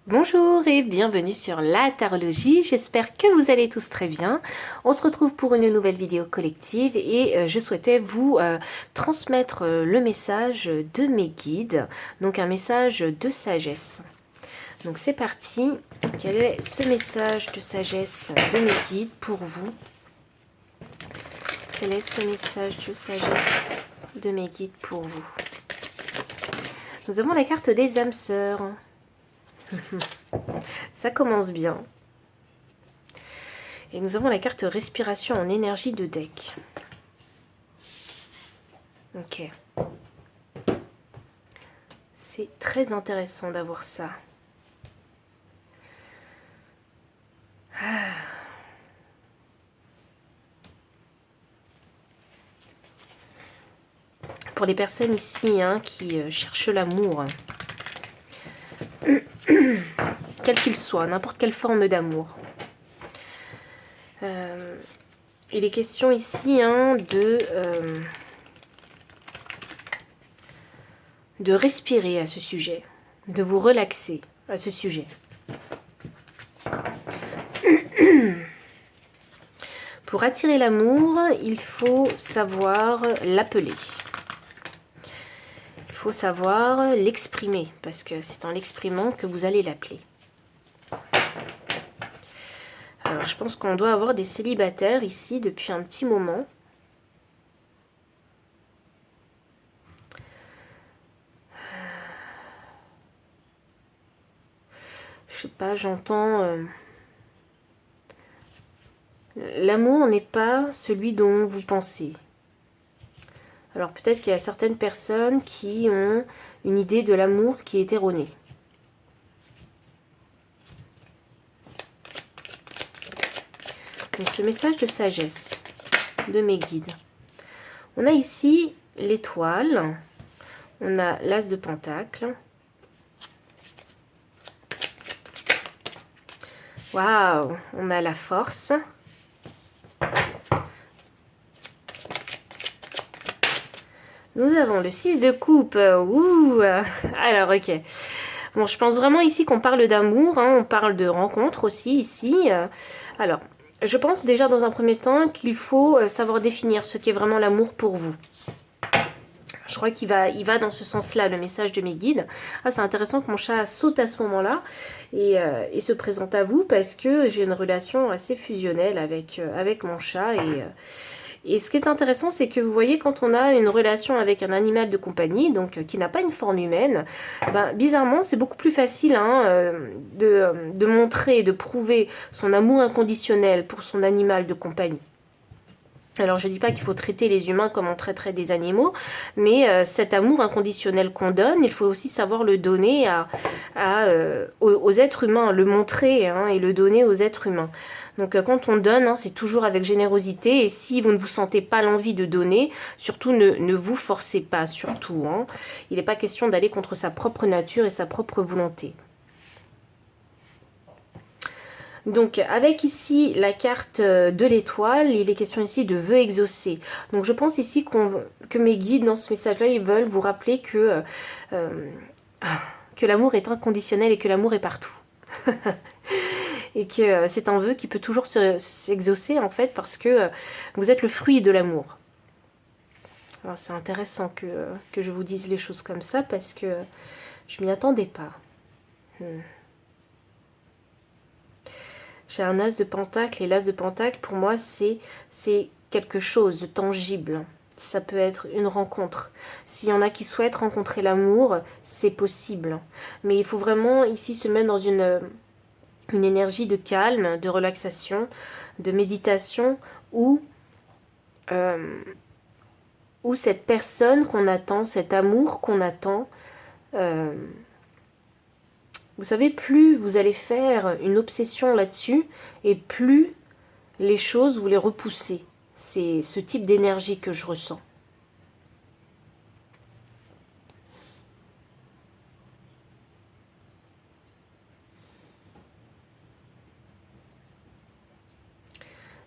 Bonjour et bienvenue sur la tarologie, j'espère que vous allez tous très bien. On se retrouve pour une nouvelle vidéo collective et je souhaitais vous transmettre le message de mes guides, donc un message de sagesse. Donc c'est parti, quel est ce message de sagesse de mes guides pour vous? Quel est ce message de sagesse de mes guides pour vous? Nous avons la carte des âmes sœurs. Ça commence bien. Et nous avons la carte respiration en énergie de deck. Ok. C'est très intéressant d'avoir ça. Pour les personnes ici qui cherchent l'amour, quel qu'il soit, n'importe quelle forme d'amour. Il est question ici de respirer à ce sujet, de vous relaxer à ce sujet. Pour attirer l'amour, il faut savoir l'appeler. Il faut savoir l'exprimer, parce que c'est en l'exprimant que vous allez l'appeler. Alors, je pense qu'on doit avoir des célibataires ici depuis un petit moment. Je sais pas, j'entends... L'amour n'est pas celui dont vous pensez. Alors peut-être qu'il y a certaines personnes qui ont une idée de l'amour qui est erronée. Donc ce message de sagesse de mes guides. On a ici l'étoile, on a l'as de pentacle. Waouh, on a la force. Nous avons le 6 de coupe. Ouh. Alors, ok. Bon, je pense vraiment ici qu'on parle d'amour. On parle de rencontre aussi ici. Alors, je pense déjà dans un premier temps qu'il faut savoir définir ce qu'est vraiment l'amour pour vous. Je crois qu'il va dans ce sens-là, le message de mes guides. Ah, c'est intéressant que mon chat saute à ce moment-là et se présente à vous parce que j'ai une relation assez fusionnelle avec mon chat et ce qui est intéressant, c'est que vous voyez, quand on a une relation avec un animal de compagnie, donc qui n'a pas une forme humaine, ben, bizarrement, c'est beaucoup plus facile de montrer, de prouver son amour inconditionnel pour son animal de compagnie. Alors je ne dis pas qu'il faut traiter les humains comme on traiterait des animaux, mais cet amour inconditionnel qu'on donne, il faut aussi savoir le donner aux êtres humains, le montrer et le donner aux êtres humains. Donc quand on donne, c'est toujours avec générosité, et si vous ne vous sentez pas l'envie de donner, surtout ne vous forcez pas, surtout. Il n'est pas question d'aller contre sa propre nature et sa propre volonté. Donc avec ici la carte de l'étoile, il est question ici de vœux exaucés. Donc je pense ici que mes guides dans ce message-là, ils veulent vous rappeler que l'amour est inconditionnel et que l'amour est partout. Et que c'est un vœu qui peut toujours s'exaucer en fait parce que vous êtes le fruit de l'amour. Alors c'est intéressant que je vous dise les choses comme ça parce que je m'y attendais pas. J'ai un as de pentacle et l'as de pentacle pour moi c'est quelque chose de tangible. Ça peut être une rencontre. S'il y en a qui souhaitent rencontrer l'amour, c'est possible. Mais il faut vraiment ici se mettre dans une énergie de calme, de relaxation, de méditation où cette personne qu'on attend, cet amour qu'on attend, vous savez, plus vous allez faire une obsession là-dessus et plus les choses, vous les repoussez. C'est ce type d'énergie que je ressens.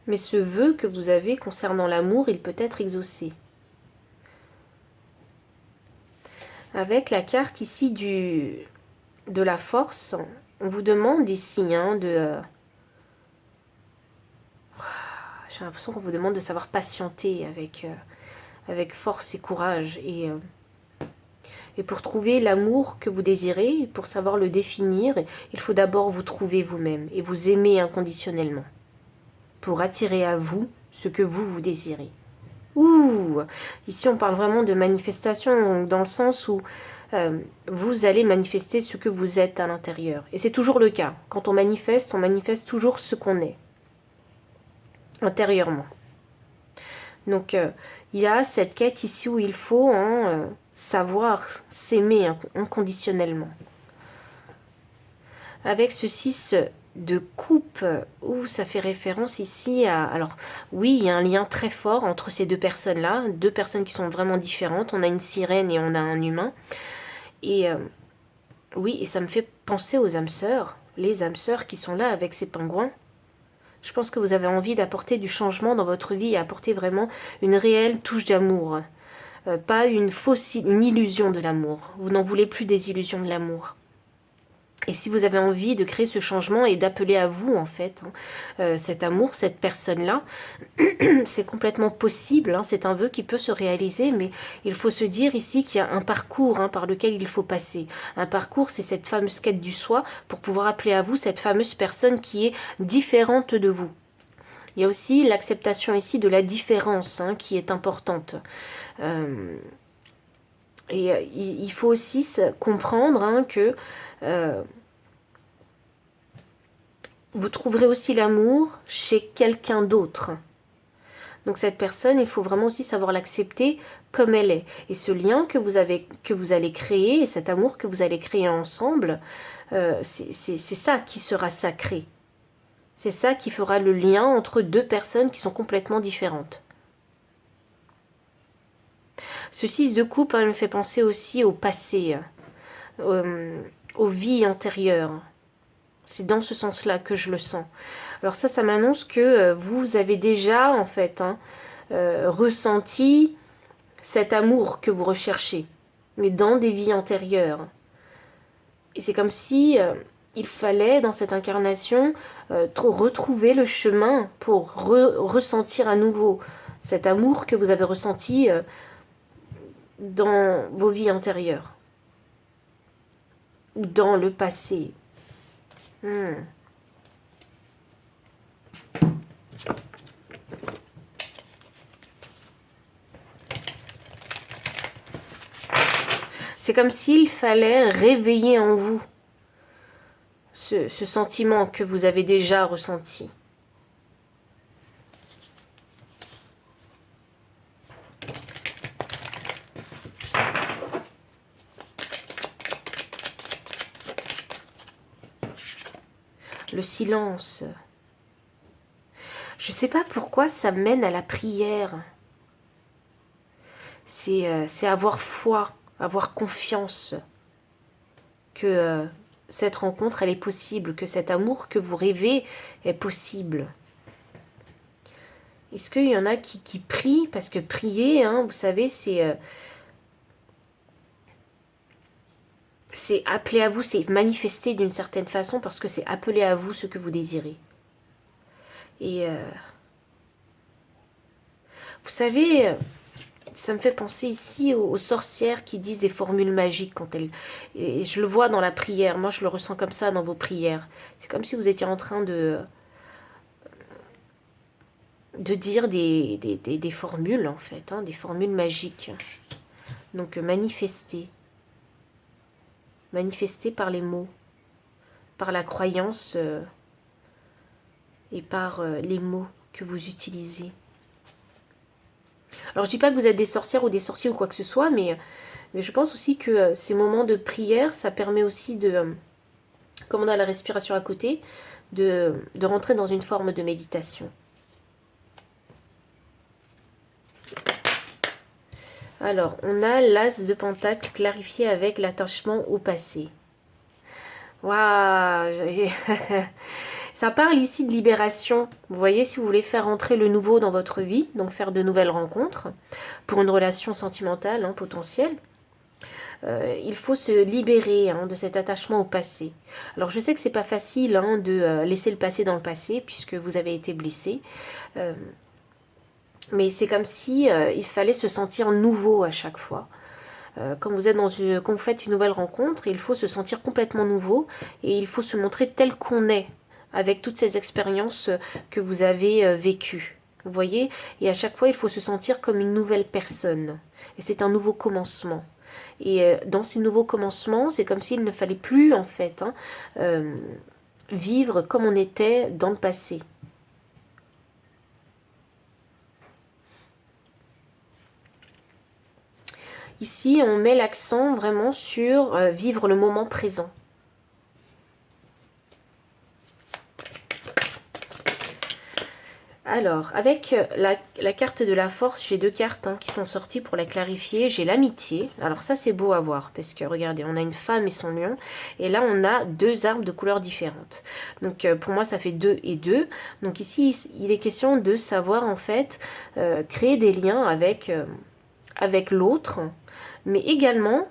Mais ce vœu que vous avez concernant l'amour, il peut être exaucé. Avec la carte ici de la force, on vous demande ici hein, j'ai l'impression qu'on vous demande de savoir patienter avec force et courage. Et pour trouver l'amour que vous désirez, pour savoir le définir, il faut d'abord vous trouver vous-même et vous aimer inconditionnellement. Pour attirer à vous ce que vous désirez. Ouh, ici on parle vraiment de manifestation, dans le sens où vous allez manifester ce que vous êtes à l'intérieur. Et c'est toujours le cas. Quand on manifeste toujours ce qu'on est, intérieurement. Donc, il y a cette quête ici où il faut savoir s'aimer inconditionnellement. Avec ce 6 de coupe, où ça fait référence ici à... Alors, oui, il y a un lien très fort entre ces deux personnes-là, deux personnes qui sont vraiment différentes. On a une sirène et on a un humain. Et oui, et ça me fait penser aux âmes sœurs, les âmes sœurs qui sont là avec ces pingouins. Je pense que vous avez envie d'apporter du changement dans votre vie et apporter vraiment une réelle touche d'amour. Pas une fausse, une illusion de l'amour. Vous n'en voulez plus des illusions de l'amour. Et si vous avez envie de créer ce changement et d'appeler à vous, en fait, cet amour, cette personne-là, c'est complètement possible, hein, c'est un vœu qui peut se réaliser, mais il faut se dire ici qu'il y a un parcours par lequel il faut passer. Un parcours, c'est cette fameuse quête du soi pour pouvoir appeler à vous cette fameuse personne qui est différente de vous. Il y a aussi l'acceptation ici de la différence qui est importante. Il faut aussi comprendre que vous trouverez aussi l'amour chez quelqu'un d'autre. Donc cette personne, il faut vraiment aussi savoir l'accepter comme elle est. Et ce lien que vous allez créer, et cet amour que vous allez créer ensemble, c'est ça qui sera sacré. C'est ça qui fera le lien entre deux personnes qui sont complètement différentes. Ce 6 de coupe me fait penser aussi au passé, aux vies antérieures. C'est dans ce sens-là que je le sens. Alors ça m'annonce que vous avez déjà, en fait, ressenti cet amour que vous recherchez, mais dans des vies antérieures. Et c'est comme si il fallait, dans cette incarnation, retrouver le chemin pour ressentir à nouveau cet amour que vous avez ressenti dans vos vies antérieures. Ou dans le passé. C'est comme s'il fallait réveiller en vous ce sentiment que vous avez déjà ressenti. Le silence. Je ne sais pas pourquoi ça mène à la prière. C'est avoir foi, avoir confiance que cette rencontre, elle est possible, que cet amour que vous rêvez est possible. Est-ce qu'il y en a qui prient? Parce que prier, vous savez, c'est appeler à vous, c'est manifester d'une certaine façon parce que c'est appeler à vous ce que vous désirez. Et vous savez, ça me fait penser ici aux sorcières qui disent des formules magiques quand elles... Et je le vois dans la prière, moi je le ressens comme ça dans vos prières. C'est comme si vous étiez en train de dire des formules en fait, des formules magiques. Donc manifester. Manifester par les mots, par la croyance et par les mots que vous utilisez. Alors je dis pas que vous êtes des sorcières ou des sorciers ou quoi que ce soit, mais je pense aussi que ces moments de prière, ça permet aussi de, comme on a la respiration à côté, de rentrer dans une forme de méditation. Alors, on a l'as de pentacle clarifié avec l'attachement au passé. Waouh. Ça parle ici de libération. Vous voyez, si vous voulez faire rentrer le nouveau dans votre vie, donc faire de nouvelles rencontres, pour une relation sentimentale potentielle, il faut se libérer de cet attachement au passé. Alors je sais que c'est pas facile de laisser le passé dans le passé puisque vous avez été blessé. Mais c'est comme si il fallait se sentir nouveau à chaque fois. Quand quand vous faites une nouvelle rencontre, il faut se sentir complètement nouveau et il faut se montrer tel qu'on est avec toutes ces expériences que vous avez vécues. Vous voyez? Et à chaque fois, il faut se sentir comme une nouvelle personne. Et c'est un nouveau commencement. Et dans ces nouveaux commencements, c'est comme s'il ne fallait plus, en fait, vivre comme on était dans le passé. Ici, on met l'accent vraiment sur vivre le moment présent. Alors, avec la carte de la force, j'ai deux cartes qui sont sorties pour la clarifier. J'ai l'amitié. Alors ça, c'est beau à voir parce que, regardez, on a une femme et son lion. Et là, on a deux arbres de couleurs différentes. Donc, pour moi, ça fait 2 et 2. Donc ici, il est question de savoir, en fait, créer des liens avec l'autre. Mais également,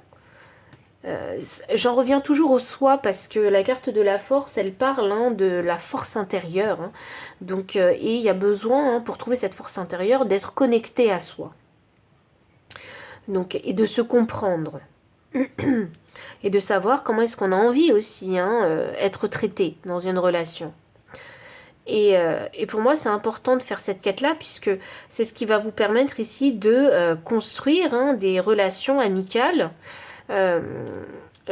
j'en reviens toujours au soi parce que la carte de la force, elle parle de la force intérieure. Donc, et il y a besoin, pour trouver cette force intérieure, d'être connecté à soi. Donc, et de se comprendre. Et de savoir comment est-ce qu'on a envie aussi être traité dans une relation. Et pour moi, c'est important de faire cette quête-là, puisque c'est ce qui va vous permettre ici de construire des relations amicales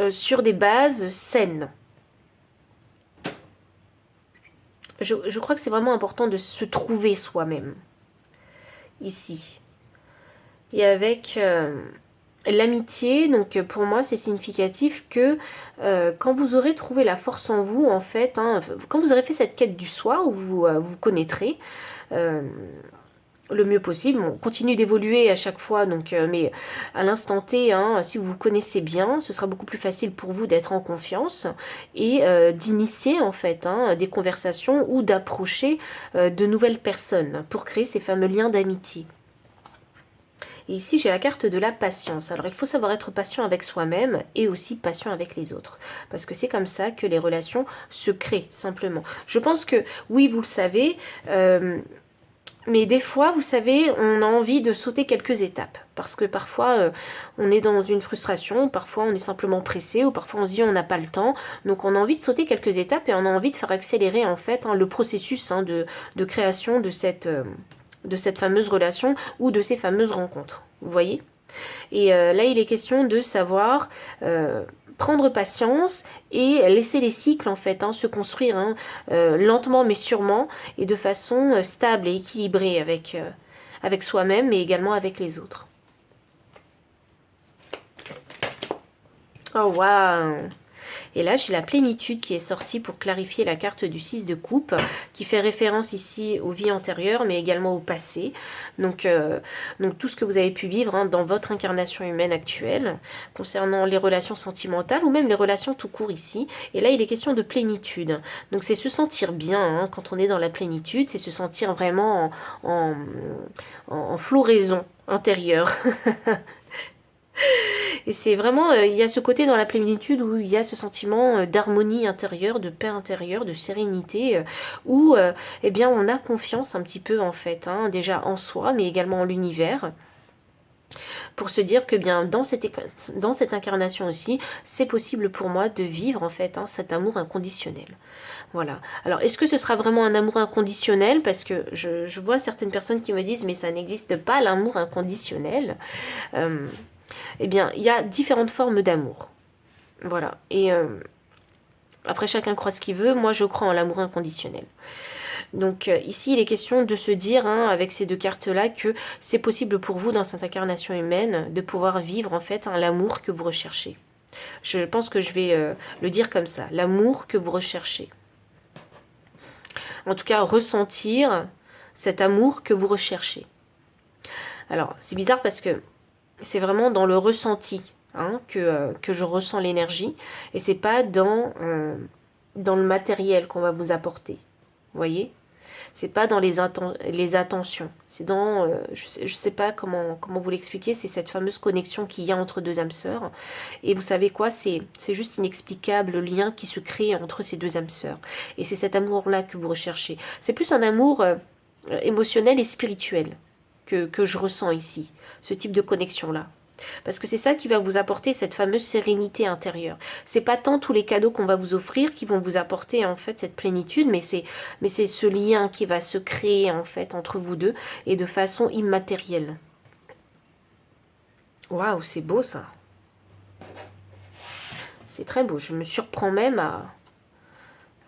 sur des bases saines. Je crois que c'est vraiment important de se trouver soi-même, ici. Et avec l'amitié, donc pour moi, c'est significatif que quand vous aurez trouvé la force en vous, en fait, quand vous aurez fait cette quête du soi, où vous vous connaîtrez, le mieux possible. On continue d'évoluer à chaque fois, donc, mais à l'instant T, si vous vous connaissez bien, ce sera beaucoup plus facile pour vous d'être en confiance et d'initier en fait des conversations ou d'approcher de nouvelles personnes pour créer ces fameux liens d'amitié. Et ici, j'ai la carte de la patience. Alors, il faut savoir être patient avec soi-même et aussi patient avec les autres. Parce que c'est comme ça que les relations se créent, simplement. Je pense que, oui, vous le savez, mais des fois, vous savez, on a envie de sauter quelques étapes. Parce que parfois, on est dans une frustration, parfois on est simplement pressé, ou parfois on se dit on n'a pas le temps. Donc on a envie de sauter quelques étapes et on a envie de faire accélérer en fait le processus de création de cette fameuse relation ou de ces fameuses rencontres. Vous voyez? Et là, il est question de savoir prendre patience et laisser les cycles en fait se construire lentement mais sûrement et de façon stable et équilibrée avec soi-même mais également avec les autres. Oh waouh! Et là, j'ai la plénitude qui est sortie pour clarifier la carte du 6 de coupe, qui fait référence ici aux vies antérieures, mais également au passé. Donc tout ce que vous avez pu vivre dans votre incarnation humaine actuelle, concernant les relations sentimentales, ou même les relations tout court ici. Et là, il est question de plénitude. Donc c'est se sentir bien quand on est dans la plénitude, c'est se sentir vraiment en floraison intérieure. Et c'est vraiment, il y a ce côté dans la plénitude où il y a ce sentiment d'harmonie intérieure, de paix intérieure, de sérénité, où eh bien on a confiance un petit peu en fait, déjà en soi, mais également en l'univers. Pour se dire que bien dans cette incarnation aussi, c'est possible pour moi de vivre en fait cet amour inconditionnel. Voilà. Alors, est-ce que ce sera vraiment un amour inconditionnel? Parce que je vois certaines personnes qui me disent mais ça n'existe pas l'amour inconditionnel. Eh bien, il y a différentes formes d'amour. Voilà. Et après, chacun croit ce qu'il veut. Moi, je crois en l'amour inconditionnel. Donc ici, il est question de se dire, avec ces deux cartes-là, que c'est possible pour vous, dans cette incarnation humaine, de pouvoir vivre, en fait, l'amour que vous recherchez. Je pense que je vais le dire comme ça. L'amour que vous recherchez. En tout cas, ressentir cet amour que vous recherchez. Alors, c'est bizarre parce que c'est vraiment dans le ressenti que je ressens l'énergie. Et c'est pas dans le matériel qu'on va vous apporter. Vous voyez? C'est pas dans les attentions. C'est dans, je sais pas comment vous l'expliquer, c'est cette fameuse connexion qu'il y a entre deux âmes sœurs. Et vous savez quoi, c'est juste inexplicable le lien qui se crée entre ces deux âmes sœurs. Et c'est cet amour-là que vous recherchez. C'est plus un amour émotionnel et spirituel que je ressens ici. Ce type de connexion-là. Parce que c'est ça qui va vous apporter cette fameuse sérénité intérieure. C'est pas tant tous les cadeaux qu'on va vous offrir qui vont vous apporter en fait cette plénitude, mais c'est ce lien qui va se créer en fait entre vous deux et de façon immatérielle. Waouh, c'est beau ça. C'est très beau. Je me surprends même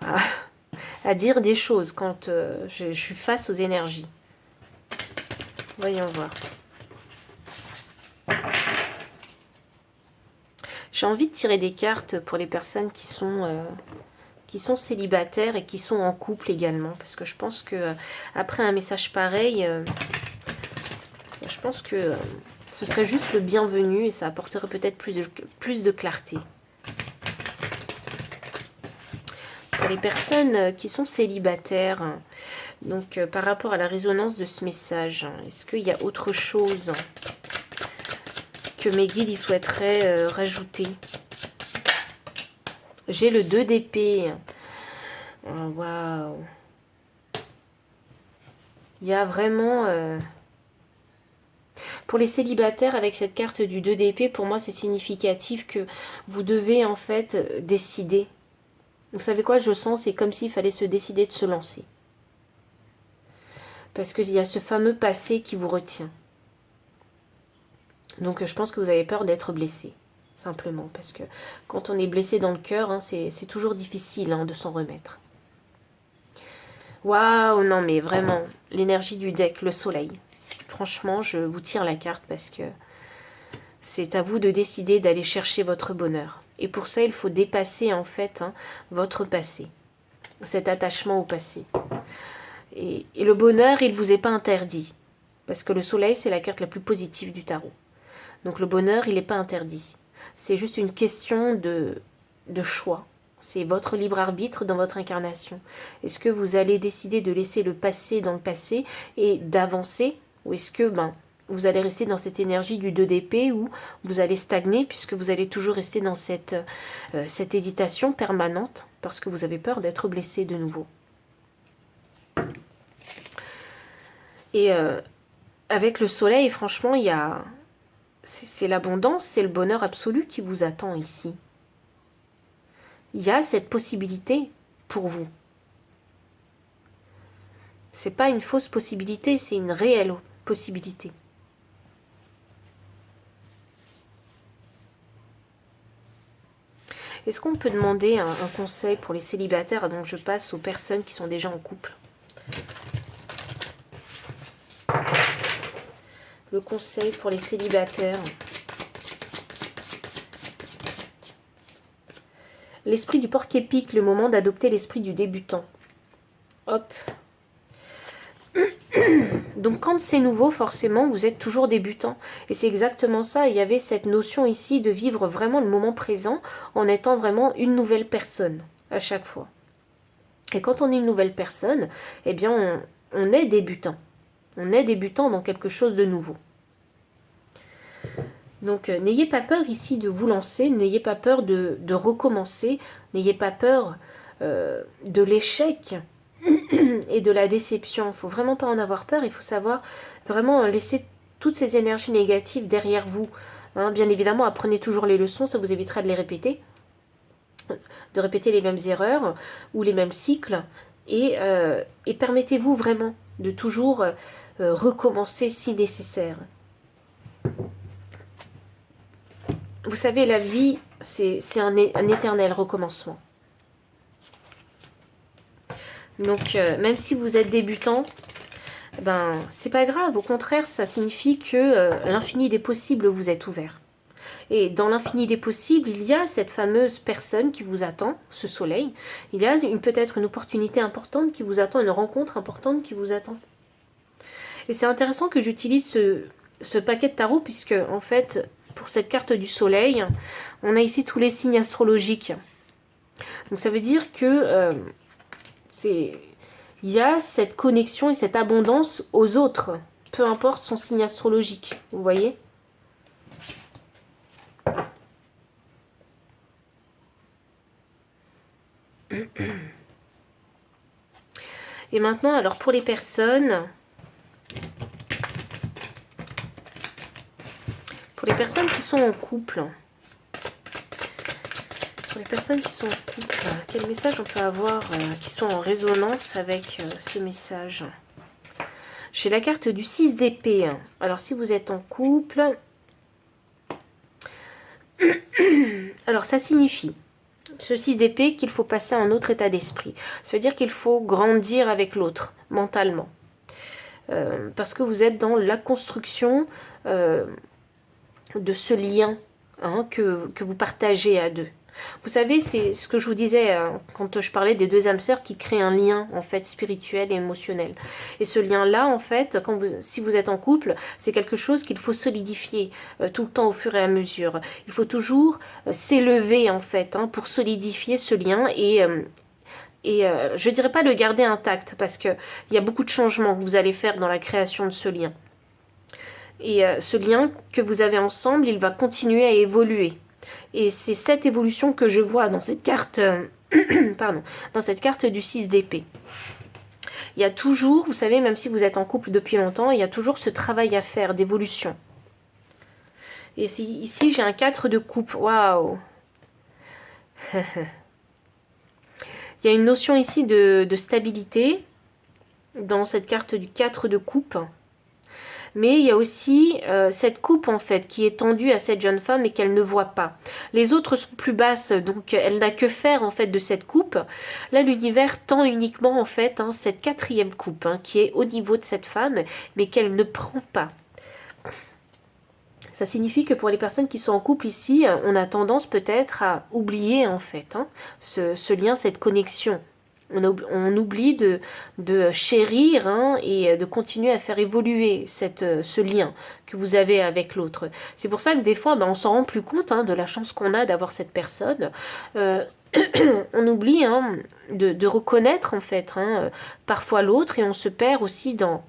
à dire des choses quand je suis face aux énergies. Voyons voir. J'ai envie de tirer des cartes pour les personnes qui sont célibataires et qui sont en couple également. Parce que je pense que après un message pareil, je pense que ce serait juste le bienvenu et ça apporterait peut-être plus de clarté. Pour les personnes qui sont célibataires, donc par rapport à la résonance de ce message, est-ce qu'il y a autre chose que mes guides y souhaiteraient rajouter? J'ai le 2 d'épée. Oh, waouh. Il y a vraiment... Pour les célibataires, avec cette carte du 2 d'épée, pour moi, c'est significatif que vous devez en fait décider. Vous savez quoi, je sens, c'est comme s'il fallait se décider de se lancer. Parce qu'il y a ce fameux passé qui vous retient. Donc je pense que vous avez peur d'être blessé, simplement. Parce que quand on est blessé dans le cœur, hein, c'est toujours difficile de s'en remettre. Waouh, non mais vraiment, l'énergie du deck, le soleil. Franchement, je vous tire la carte parce que c'est à vous de décider d'aller chercher votre bonheur. Et pour ça, il faut dépasser en fait votre passé. Cet attachement au passé. Et le bonheur, il ne vous est pas interdit. Parce que le soleil, c'est la carte la plus positive du tarot. Donc le bonheur, il n'est pas interdit. C'est juste une question de choix. C'est votre libre arbitre dans votre incarnation. Est-ce que vous allez décider de laisser le passé dans le passé et d'avancer? Ou est-ce que vous allez rester dans cette énergie du 2 d'épée où vous allez stagner puisque vous allez toujours rester dans cette hésitation permanente parce que vous avez peur d'être blessé de nouveau. Et avec le soleil, franchement, il y a... C'est l'abondance, c'est le bonheur absolu qui vous attend ici. Il y a cette possibilité pour vous. C'est pas une fausse possibilité, c'est une réelle possibilité. Est-ce qu'on peut demander un conseil pour les célibataires? Donc je passe aux personnes qui sont déjà en couple. Le conseil pour les célibataires. L'esprit du porc-épic, le moment d'adopter l'esprit du débutant. Hop. Donc quand c'est nouveau, forcément, vous êtes toujours débutant. Et c'est exactement ça. Il y avait cette notion ici de vivre vraiment le moment présent en étant vraiment une nouvelle personne à chaque fois. Et quand on est une nouvelle personne, eh bien, on est débutant. On est débutant dans quelque chose de nouveau. Donc, n'ayez pas peur ici de vous lancer, n'ayez pas peur de recommencer, n'ayez pas peur de l'échec et de la déception. Il ne faut vraiment pas en avoir peur, il faut savoir vraiment laisser toutes ces énergies négatives derrière vous. Bien évidemment, apprenez toujours les leçons, ça vous évitera de les répéter, de répéter les mêmes erreurs ou les mêmes cycles, et permettez-vous vraiment de toujours recommencer si nécessaire. Vous savez, la vie, c'est un éternel recommencement. Donc, même si vous êtes débutant, c'est pas grave. Au contraire, ça signifie que l'infini des possibles vous est ouvert. Et dans l'infini des possibles, il y a cette fameuse personne qui vous attend, ce soleil. Il y a peut-être une opportunité importante qui vous attend, une rencontre importante qui vous attend. Et c'est intéressant que j'utilise ce paquet de tarot, puisque, en fait, pour cette carte du soleil, on a ici tous les signes astrologiques. Donc ça veut dire que il y a cette connexion et cette abondance aux autres, peu importe son signe astrologique, vous voyez. Et maintenant, alors pour les personnes qui sont en couple, pour les personnes qui sont en couple, quel message on peut avoir qui sont en résonance avec ce message? J'ai la carte du 6 d'épée. Alors si vous êtes en couple, alors ça signifie, ce 6 d'épée, qu'il faut passer à un autre état d'esprit. Ça veut dire qu'il faut grandir avec l'autre, mentalement. Parce que vous êtes dans la construction de ce lien que vous partagez à deux. Vous savez, c'est ce que je vous disais quand je parlais des deux âmes sœurs qui créent un lien en fait spirituel et émotionnel. Et ce lien-là, en fait, si vous êtes en couple, c'est quelque chose qu'il faut solidifier tout le temps au fur et à mesure. Il faut toujours s'élever en fait pour solidifier ce lien et je dirais pas le garder intact parce que il y a beaucoup de changements que vous allez faire dans la création de ce lien. Et ce lien que vous avez ensemble, il va continuer à évoluer. Et c'est cette évolution que je vois dans cette carte, pardon, dans cette carte du 6 d'épée. Il y a toujours, vous savez, même si vous êtes en couple depuis longtemps, il y a toujours ce travail à faire d'évolution. Et ici, j'ai un 4 de coupe. Waouh! Il y a une notion ici de stabilité dans cette carte du 4 de coupe. Mais il y a aussi cette coupe en fait qui est tendue à cette jeune femme et qu'elle ne voit pas. Les autres sont plus basses, donc elle n'a que faire en fait de cette coupe. Là, l'univers tend uniquement en fait cette quatrième coupe qui est au niveau de cette femme, mais qu'elle ne prend pas. Ça signifie que pour les personnes qui sont en couple ici, on a tendance peut-être à oublier en fait ce lien, cette connexion. On oublie de chérir et de continuer à faire évoluer ce lien que vous avez avec l'autre. C'est pour ça que des fois, on s'en rend plus compte de la chance qu'on a d'avoir cette personne. On oublie de reconnaître en fait parfois l'autre et on se perd aussi dans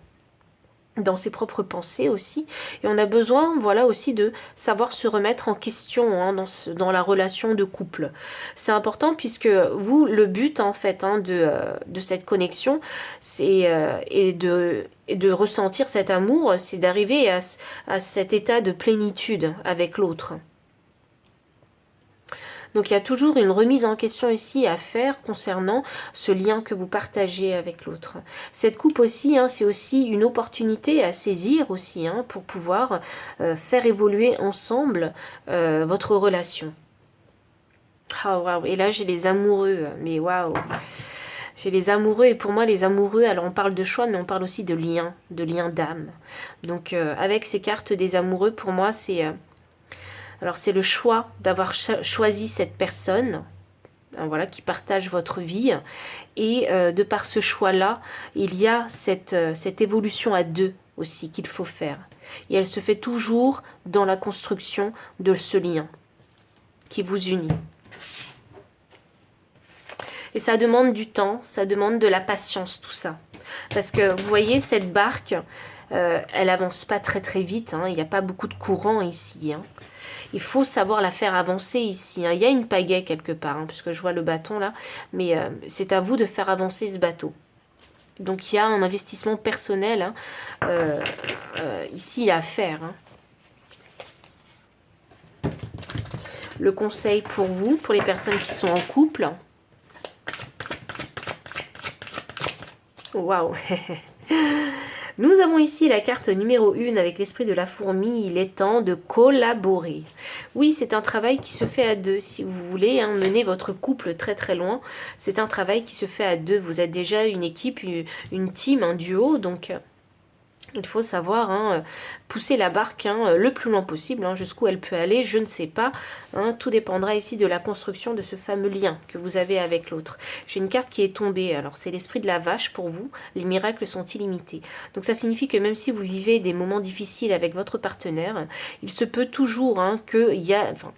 ses propres pensées aussi, et on a besoin voilà aussi de savoir se remettre en question dans la relation de couple. C'est important puisque vous, le but en fait de cette connexion, c'est et de ressentir cet amour, c'est d'arriver à cet état de plénitude avec l'autre. Donc il y a toujours une remise en question ici à faire concernant ce lien que vous partagez avec l'autre. Cette coupe aussi, c'est aussi une opportunité à saisir aussi pour pouvoir faire évoluer ensemble votre relation. Ah waouh, et là j'ai les amoureux, mais waouh. J'ai les amoureux, et pour moi les amoureux, alors on parle de choix, mais on parle aussi de lien d'âme. Donc avec ces cartes des amoureux, pour moi c'est... alors c'est le choix d'avoir choisi cette personne, voilà, qui partage votre vie. Et de par ce choix-là, il y a cette évolution à deux aussi qu'il faut faire. Et elle se fait toujours dans la construction de ce lien qui vous unit. Et ça demande du temps, ça demande de la patience, tout ça. Parce que vous voyez, cette barque, elle avance pas très très vite. Il n'y a pas beaucoup de courant ici. Il faut savoir la faire avancer ici. Il y a une pagaie quelque part, puisque je vois le bâton là. Mais c'est à vous de faire avancer ce bateau. Donc il y a un investissement personnel ici à faire. Le conseil pour vous, pour les personnes qui sont en couple. Waouh. Nous avons ici la carte numéro 1 avec l'esprit de la fourmi. Il est temps de collaborer. Oui, c'est un travail qui se fait à deux. Si vous voulez mener votre couple très très loin, c'est un travail qui se fait à deux. Vous êtes déjà une équipe, une team, un duo. Donc, il faut savoir pousser la barque le plus loin possible. Jusqu'où elle peut aller, je ne sais pas. Tout dépendra ici de la construction de ce fameux lien que vous avez avec l'autre. J'ai une carte qui est tombée. Alors, c'est l'esprit de la vache pour vous. Les miracles sont illimités. Donc, ça signifie que même si vous vivez des moments difficiles avec votre partenaire, il se peut toujours qu'il y a... Enfin,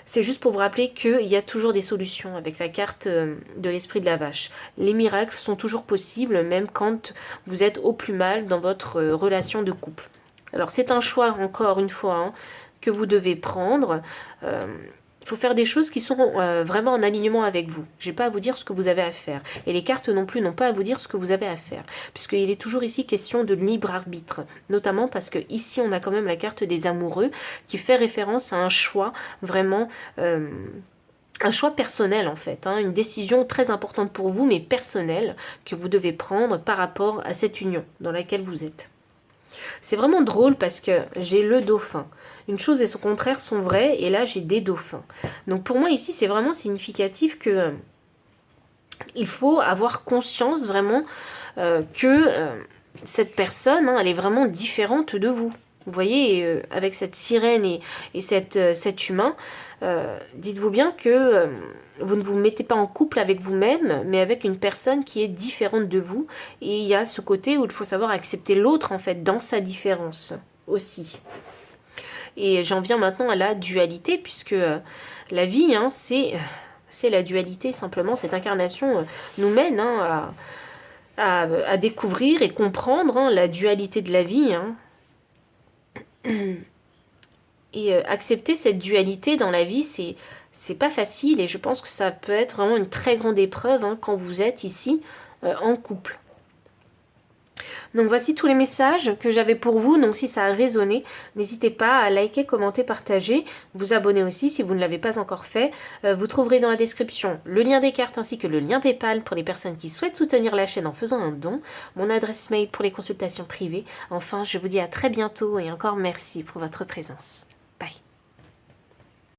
C'est juste pour vous rappeler qu'il y a toujours des solutions avec la carte de l'esprit de la vache. Les miracles sont toujours possibles, même quand vous êtes au plus mal dans votre relation de couple. Alors c'est un choix, encore une fois, hein, que vous devez prendre. Il faut faire des choses qui sont vraiment en alignement avec vous. Je n'ai pas à vous dire ce que vous avez à faire. Et les cartes non plus n'ont pas à vous dire ce que vous avez à faire. Puisqu'il est toujours ici question de libre arbitre. Notamment parce que ici on a quand même la carte des amoureux qui fait référence à un choix vraiment... un choix personnel en fait, hein, une décision très importante pour vous mais personnelle que vous devez prendre par rapport à cette union dans laquelle vous êtes. C'est vraiment drôle parce que j'ai le dauphin. Une chose et son contraire sont vraies et là j'ai des dauphins. Donc pour moi ici c'est vraiment significatif que il faut avoir conscience vraiment que cette personne, hein, elle est vraiment différente de vous. Vous voyez, avec cette sirène et cet humain, dites-vous bien que vous ne vous mettez pas en couple avec vous-même, mais avec une personne qui est différente de vous. Et il y a ce côté où il faut savoir accepter l'autre, en fait, dans sa différence aussi. Et j'en viens maintenant à la dualité, puisque la vie, hein, c'est la dualité, simplement. Cette incarnation nous mène hein, à découvrir et comprendre hein, la dualité de la vie, hein. Et accepter cette dualité dans la vie, c'est pas facile et je pense que ça peut être vraiment une très grande épreuve hein, quand vous êtes ici en couple. Donc voici tous les messages que j'avais pour vous. Donc si ça a résonné, n'hésitez pas à liker, commenter, partager, vous abonner aussi si vous ne l'avez pas encore fait. Vous trouverez dans la description le lien des cartes ainsi que le lien PayPal pour les personnes qui souhaitent soutenir la chaîne en faisant un don, mon adresse mail pour les consultations privées. Enfin, je vous dis à très bientôt et encore merci pour votre présence.